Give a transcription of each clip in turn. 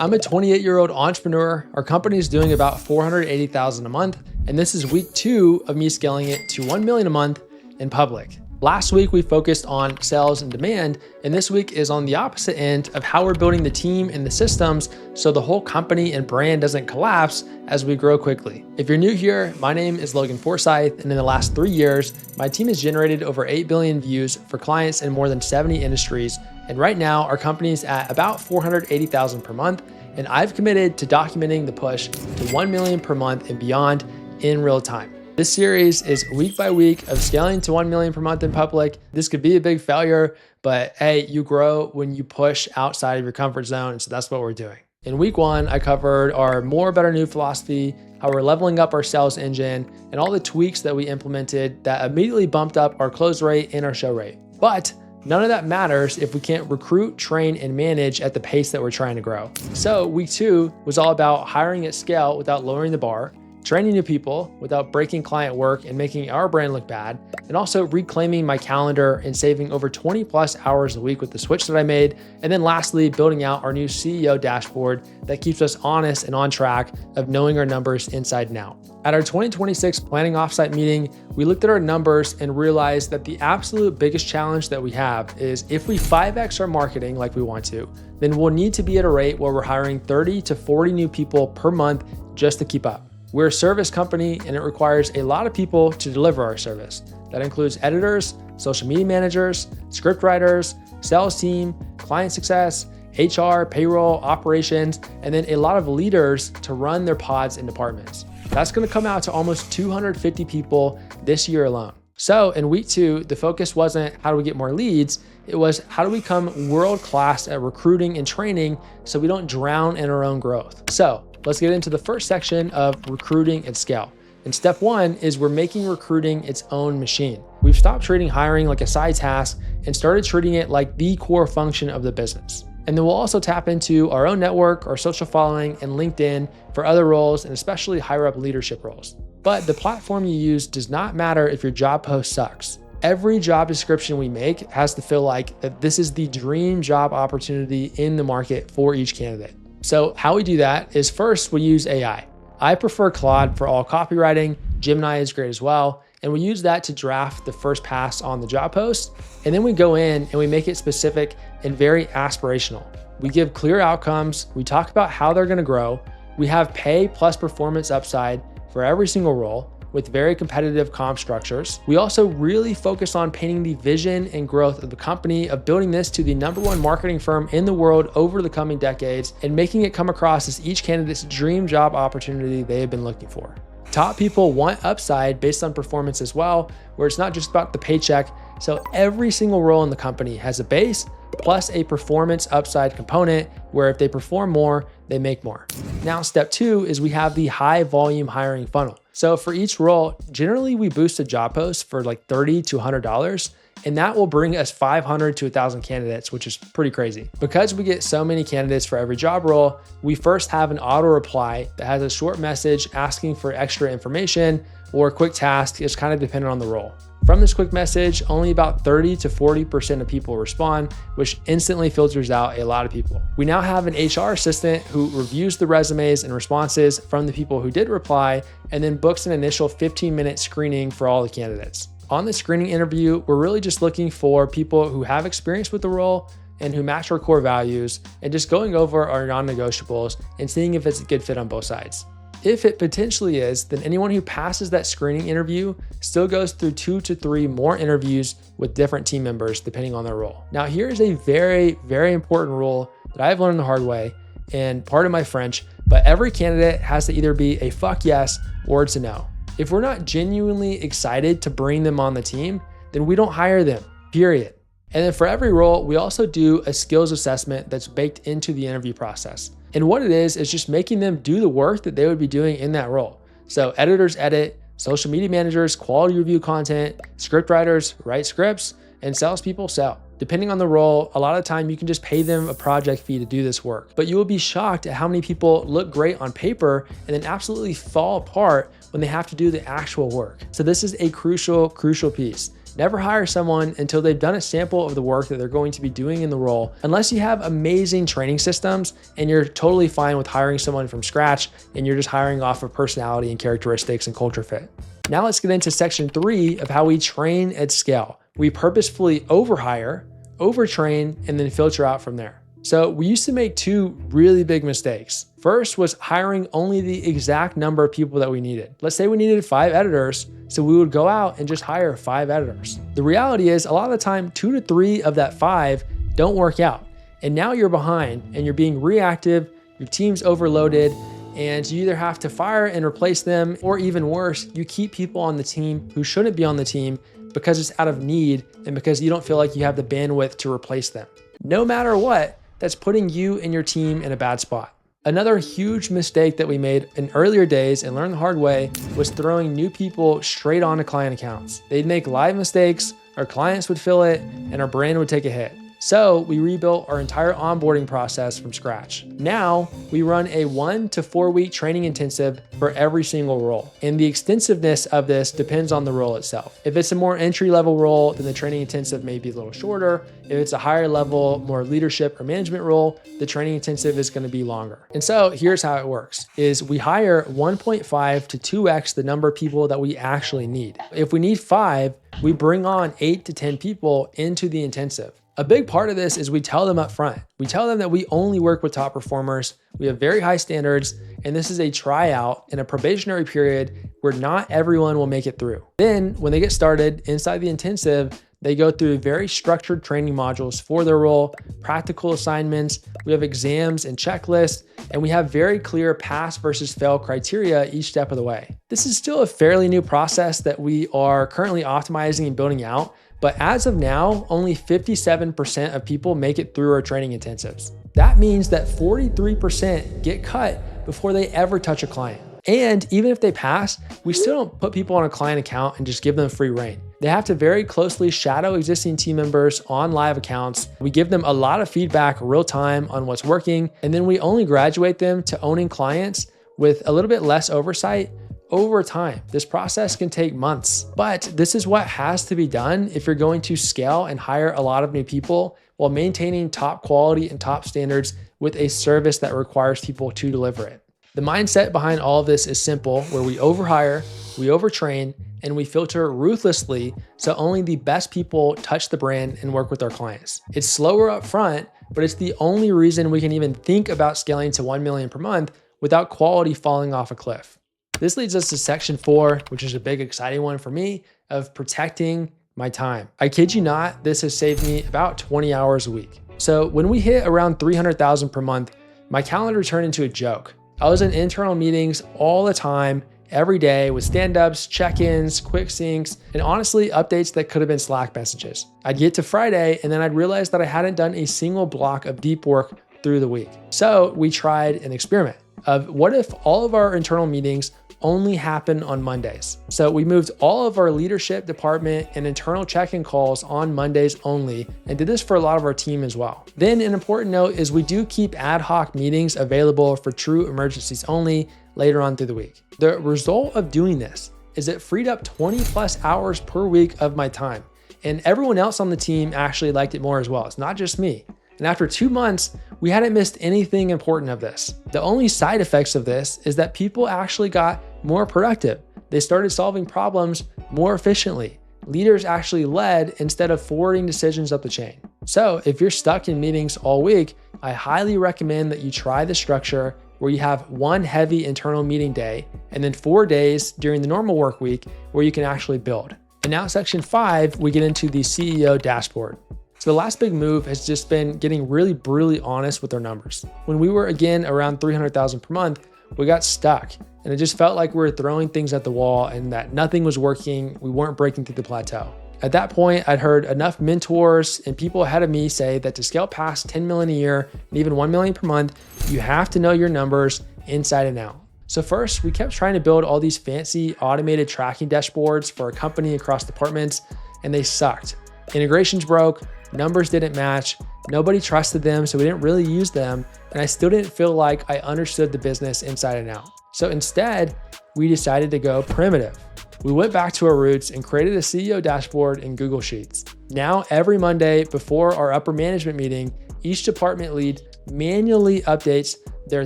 I'm a 28-year-old entrepreneur. Our company is doing about 480,000 a month, and this is week 2 of me scaling it to 1 million a month in public. Last week, we focused on sales and demand, and this week is on the opposite end of how we're building the team and the systems so the whole company and brand doesn't collapse as we grow quickly. If you're new here, my name is Logan Forsyth, and in the last 3 years, my team has generated over 8 billion views for clients in more than 70 industries. And right now, our company is at about 480,000 per month, and I've committed to documenting the push to 1 million per month and beyond in real time. This series is week by week of scaling to 1 million per month in public. This could be a big failure, but hey, you grow when you push outside of your comfort zone. So that's what we're doing. In week 1, I covered our more, better, new philosophy, how we're leveling up our sales engine, and all the tweaks that we implemented that immediately bumped up our close rate and our show rate. But none of that matters if we can't recruit, train, and manage at the pace that we're trying to grow. So week 2 was all about hiring at scale without lowering the bar, training new people without breaking client work and making our brand look bad, and also reclaiming my calendar and saving over 20 plus hours a week with the switch that I made. And then lastly, building out our new CEO dashboard that keeps us honest and on track of knowing our numbers inside and out. At our 2026 planning offsite meeting, we looked at our numbers and realized that the absolute biggest challenge that we have is if we 5x our marketing like we want to, then we'll need to be at a rate where we're hiring 30 to 40 new people per month just to keep up. We're a service company and it requires a lot of people to deliver our service. That includes editors, social media managers, script writers, sales team, client success, HR, payroll, operations, and then a lot of leaders to run their pods and departments. That's gonna come out to almost 250 people this year alone. So in week 2, the focus wasn't how do we get more leads, it was how do we become world-class at recruiting and training so we don't drown in our own growth. So let's get into the first section of recruiting at scale. And step 1 is we're making recruiting its own machine. We've stopped treating hiring like a side task and started treating it like the core function of the business. And then we'll also tap into our own network, our social following, and LinkedIn for other roles, and especially higher up leadership roles. But the platform you use does not matter if your job post sucks. Every job description we make has to feel like that this is the dream job opportunity in the market for each candidate. So how we do that is first we use AI. I prefer Claude for all copywriting. Gemini is great as well. And we use that to draft the first pass on the job post. And then we go in and we make it specific and very aspirational. We give clear outcomes. We talk about how they're gonna grow. We have pay plus performance upside for every single role with very competitive comp structures. We also really focus on painting the vision and growth of the company of building this to the #1 marketing firm in the world over the coming decades and making it come across as each candidate's dream job opportunity they have been looking for. Top people want upside based on performance as well, where it's not just about the paycheck. So every single role in the company has a base plus a performance upside component where if they perform more, they make more. Now, step 2 is we have the high volume hiring funnel. So for each role, generally we boost a job post for like $30 to $100, and that will bring us 500 to 1,000 candidates, which is pretty crazy. Because we get so many candidates for every job role, we first have an auto reply that has a short message asking for extra information or a quick task. It's kind of dependent on the role. From this quick message, only about 30 to 40% of people respond, which instantly filters out a lot of people. We now have an HR assistant who reviews the resumes and responses from the people who did reply, and then books an initial 15-minute screening for all the candidates. On the screening interview, we're really just looking for people who have experience with the role and who match our core values, and just going over our non-negotiables and seeing if it's a good fit on both sides. If it potentially is, then anyone who passes that screening interview still goes through 2 to 3 more interviews with different team members, depending on their role. Now, here's a very, very important rule that I've learned the hard way, and pardon my French, but every candidate has to either be a fuck yes or it's a no. If we're not genuinely excited to bring them on the team, then we don't hire them, period. And then for every role, we also do a skills assessment that's baked into the interview process. And what it is just making them do the work that they would be doing in that role. So editors edit, social media managers quality review content, script writers write scripts, and salespeople sell. Depending on the role, a lot of the time you can just pay them a project fee to do this work. But you will be shocked at how many people look great on paper and then absolutely fall apart when they have to do the actual work. So this is a crucial piece. Never hire someone until they've done a sample of the work that they're going to be doing in the role, unless you have amazing training systems and you're totally fine with hiring someone from scratch and you're just hiring off of personality and characteristics and culture fit. Now let's get into section 3 of how we train at scale. We purposefully overhire, overtrain, and then filter out from there. So we used to make 2 really big mistakes. First was hiring only the exact number of people that we needed. Let's say we needed 5 editors, so we would go out and just hire 5 editors. The reality is a lot of the time, 2 to 3 of that 5 don't work out. And now you're behind and you're being reactive, your team's overloaded, and you either have to fire and replace them, or even worse, you keep people on the team who shouldn't be on the team because it's out of need and because you don't feel like you have the bandwidth to replace them. No matter what, that's putting you and your team in a bad spot. Another huge mistake that we made in earlier days and learned the hard way was throwing new people straight onto client accounts. They'd make live mistakes, our clients would feel it, and our brand would take a hit. So we rebuilt our entire onboarding process from scratch. Now we run a 1 to 4 week training intensive for every single role. And the extensiveness of this depends on the role itself. If it's a more entry-level role, then the training intensive may be a little shorter. If it's a higher level, more leadership or management role, the training intensive is going to be longer. And so here's how it works is we hire 1.5 to 2x the number of people that we actually need. If we need 5, we bring on 8 to 10 people into the intensive. A big part of this is we tell them up front. We tell them that we only work with top performers. We have very high standards, and this is a tryout in a probationary period where not everyone will make it through. Then when they get started inside the intensive, they go through very structured training modules for their role, practical assignments, we have exams and checklists, and we have very clear pass versus fail criteria each step of the way. This is still a fairly new process that we are currently optimizing and building out. But as of now, only 57% of people make it through our training intensives. That means that 43% get cut before they ever touch a client. And even if they pass, we still don't put people on a client account and just give them free reign. They have to very closely shadow existing team members on live accounts. We give them a lot of feedback real time on what's working, and then we only graduate them to owning clients with a little bit less oversight over time. This process can take months, but this is what has to be done if you're going to scale and hire a lot of new people while maintaining top quality and top standards with a service that requires people to deliver it. The mindset behind all of this is simple, where we overhire, we overtrain, and we filter ruthlessly so only the best people touch the brand and work with our clients. It's slower up front, but it's the only reason we can even think about scaling to 1 million per month without quality falling off a cliff. This leads us to section 4, which is a big exciting one for me, of protecting my time. I kid you not, this has saved me about 20 hours a week. So when we hit around 300,000 per month, my calendar turned into a joke. I was in internal meetings all the time, every day, with stand-ups, check-ins, quick syncs, and honestly, updates that could have been Slack messages. I'd get to Friday and then I'd realize that I hadn't done a single block of deep work through the week. So we tried an experiment of what if all of our internal meetings only happen on Mondays. So we moved all of our leadership department and internal check-in calls on Mondays only, and did this for a lot of our team as well. Then an important note is we do keep ad hoc meetings available for true emergencies only later on through the week. The result of doing this is it freed up 20 plus hours per week of my time. And everyone else on the team actually liked it more as well. It's not just me. And after 2 months, we hadn't missed anything important of this. The only side effects of this is that people actually got more productive. They started solving problems more efficiently. Leaders actually led instead of forwarding decisions up the chain. So if you're stuck in meetings all week, I highly recommend that you try the structure where you have 1 heavy internal meeting day and then 4 days during the normal work week where you can actually build. And now section 5, we get into the CEO dashboard. So the last big move has just been getting really brutally honest with our numbers. When we were again around 300,000 per month, we got stuck and it just felt like we were throwing things at the wall and that nothing was working. We weren't breaking through the plateau. At that point, I'd heard enough mentors and people ahead of me say that to scale past 10 million a year and even 1 million per month, you have to know your numbers inside and out. So first, we kept trying to build all these fancy automated tracking dashboards for our company across departments, and they sucked. Integrations broke, numbers didn't match, nobody trusted them, so we didn't really use them, and I still didn't feel like I understood the business inside and out. So instead, we decided to go primitive. We went back to our roots and created a CEO dashboard in Google Sheets. Now, every Monday before our upper management meeting, each department lead manually updates their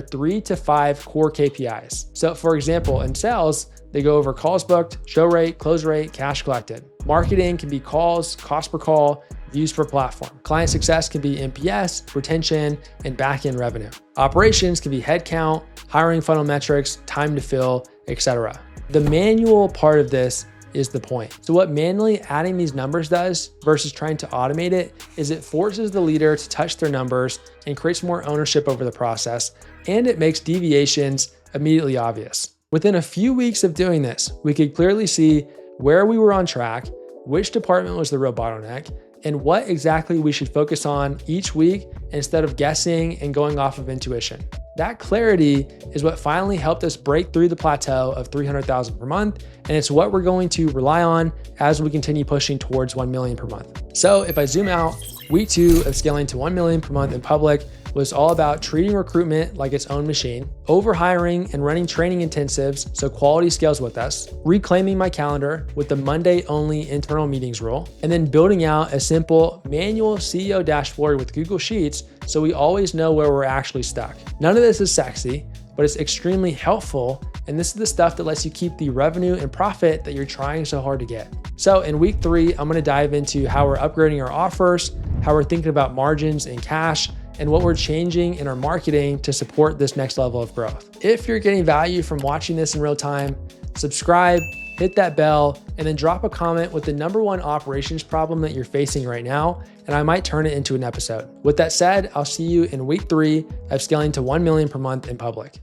3 to 5 core KPIs. So for example, in sales, they go over calls booked, show rate, close rate, cash collected. Marketing can be calls, cost per call, views per platform. Client success can be NPS, retention, and back-end revenue. Operations can be headcount, hiring funnel metrics, time to fill, etc. The manual part of this is the point. So what manually adding these numbers does versus trying to automate it is it forces the leader to touch their numbers and creates more ownership over the process, and it makes deviations immediately obvious. Within a few weeks of doing this, we could clearly see where we were on track, which department was the real bottleneck, and what exactly we should focus on each week instead of guessing and going off of intuition. That clarity is what finally helped us break through the plateau of 300,000 per month, and it's what we're going to rely on as we continue pushing towards 1 million per month. So if I zoom out, week 2 of scaling to 1 million per month in public was all about treating recruitment like its own machine, overhiring and running training intensives so quality scales with us, reclaiming my calendar with the Monday-only internal meetings rule, and then building out a simple manual CEO dashboard with Google Sheets so we always know where we're actually stuck. None of this is sexy, but it's extremely helpful, and this is the stuff that lets you keep the revenue and profit that you're trying so hard to get. So in week 3, I'm gonna dive into how we're upgrading our offers, how we're thinking about margins and cash, and what we're changing in our marketing to support this next level of growth. If you're getting value from watching this in real time, subscribe, hit that bell, and then drop a comment with the #1 operations problem that you're facing right now, and I might turn it into an episode. With that said, I'll see you in week 3 of scaling to 1 million per month in public.